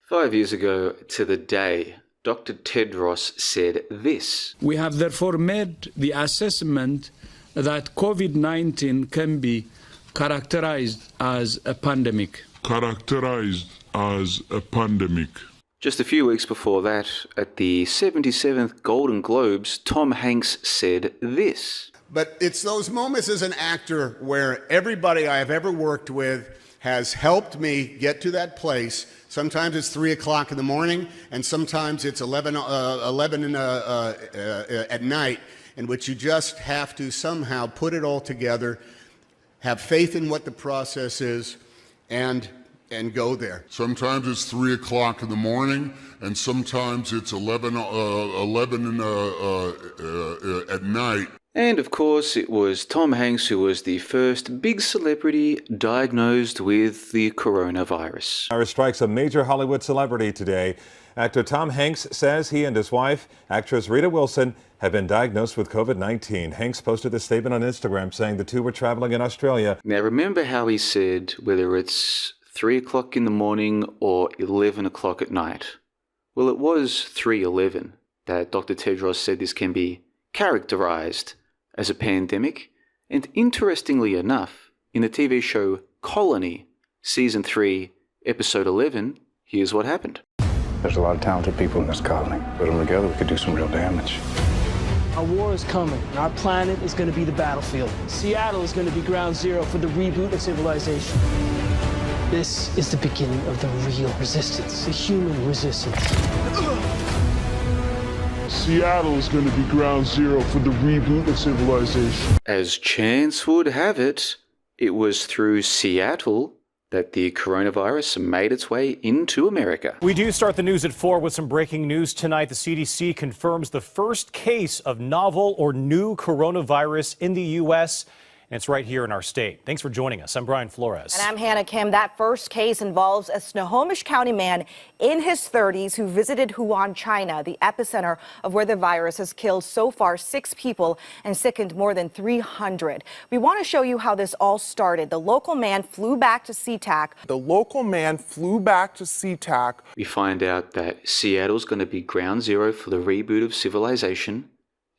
5 years ago to the day, Dr Tedros said this. We have therefore made the assessment that COVID-19 can be characterized as a pandemic. Characterized as a pandemic. Just a few weeks before that, at the 77th Golden Globes, Tom Hanks said this. But it's those moments as an actor where everybody I have ever worked with has helped me get to that place. Sometimes it's 3 o'clock in the morning, and sometimes it's 11 at night, in which you just have to somehow put it all together, have faith in what the process is, and go there. Sometimes it's 3 o'clock in the morning, and sometimes it's 11 at night. And of course, it was Tom Hanks who was the first big celebrity diagnosed with the coronavirus. Virus strikes a major Hollywood celebrity today. Actor Tom Hanks says he and his wife, actress Rita Wilson, have been diagnosed with COVID-19. Hanks posted a statement on Instagram saying the two were traveling in Australia. Now remember how he said whether it's 3 o'clock in the morning or 11 o'clock at night? Well, it was 3:11 that Dr Tedros said this can be characterized as a pandemic. And interestingly enough, in the TV show Colony, Season 3, Episode 11, here's what happened. There's a lot of talented people in this colony. Put them together, we could do some real damage. A war is coming, and our planet is going to be the battlefield. Seattle is going to be ground zero for the reboot of civilization. This is the beginning of the real resistance, the human resistance. Seattle is going to be ground zero for the reboot of civilization. As chance would have it, it was through Seattle that the coronavirus made its way into America. We do start the news at 4 with some breaking news tonight. The CDC confirms the first case of novel or new coronavirus in the U.S., and it's right here in our state. Thanks for joining us. I'm Brian Flores. And I'm Hannah Kim. That first case involves a Snohomish County man in his 30s who visited Wuhan, China, the epicenter of where the virus has killed so far 6 people and sickened more than 300. We want to show you how this all started. The local man flew back to SeaTac. We find out that Seattle's going to be ground zero for the reboot of civilization.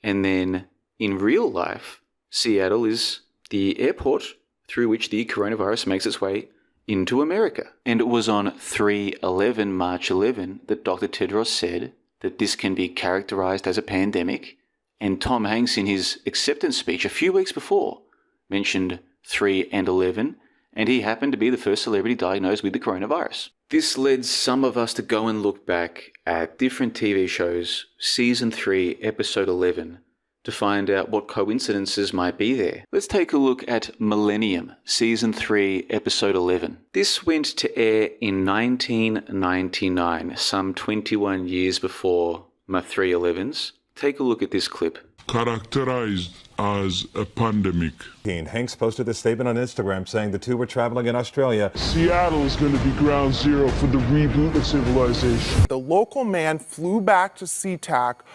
And then in real life, Seattle is the airport through which the coronavirus makes its way into America. And it was on 3/11, March 11, that Dr. Tedros said that this can be characterized as a pandemic. And Tom Hanks, in his acceptance speech a few weeks before, mentioned 3 and 11, and he happened to be the first celebrity diagnosed with the coronavirus. This led some of us to go and look back at different TV shows, Season 3, Episode 11, to find out what coincidences might be there. Let's take a look at Millennium, Season 3, Episode 11. This went to air in 1999, some 21 years before my 3/11s. Take a look at this clip. Characterized as a pandemic. Hanks posted a statement on Instagram saying the two were traveling in Australia. Seattle is going to be ground zero for the reboot of civilization. The local man flew back to SeaTac